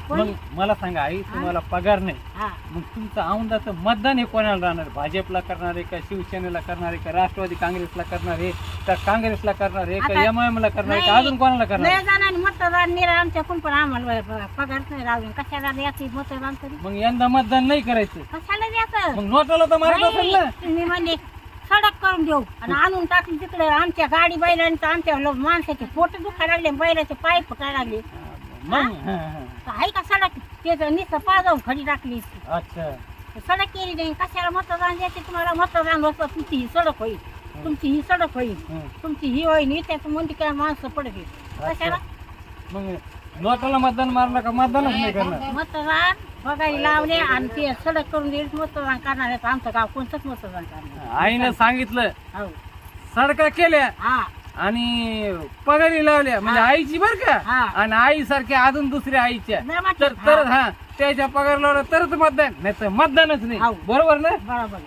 मग मला सांगा आई, तुम्हाला पगार नाही, मग तुमचं औंधाचं मतदान हे कोणाला राहणार? भाजपला करणार आहे का, शिवसेनेला करणार आहे का, राष्ट्रवादी काँग्रेसला करणार आहे का, काँग्रेसला करणार आहे का, एमआयएम ला करणार आहे का, अजून कोणाला करणार आहे? जणांनी मतदान नाही आमच्याकडून, पण आम्हाला पगार नाही राहून कशाला द्यायचं मतदान तरी? मग यंदा मतदान नाही करायचं, कशाला द्यायचं? मग नोटाला तर मारत असेल ना. तुम्ही म्हणजे सडक करून देऊ आणि आणून टाकली तिकडे आमच्या गाडी बैलांचं, आमच्या माणसाचे पोट दुखायला लागले, बैलाचे पाय फुटायला लागले. मग आहे का सडक? ते नुसतं पाजावून खडी टाकली. अच्छा, सडक केली नाही. कशाला मतदान द्यायचे तुम्हाला? मतदान होतं तुमची ही सडक होईल, तुमची ही सडक होईल, तुमची ही होईल, त्याचं म्हणते काय माणसं पडते. कशाला? मग नोटाला मतदान मारलं का मतदानच नाही करणार? मतदान बघायला लावले आणि ते सडक करून दिली, मतदान करणार आहे. आमचं गाव कोणतंच मतदान करणार? आईनं सांगितलं हो. सडका केल्या हा आणि पगारी लावल्या, म्हणजे आईची बर का, आणि आई सारख्या अजून दुसऱ्या आईच्या, तर हा त्याच्या पगार लावला तरच मतदान, नाही तर मतदानच नाही. बरोबर ना? बरोबर.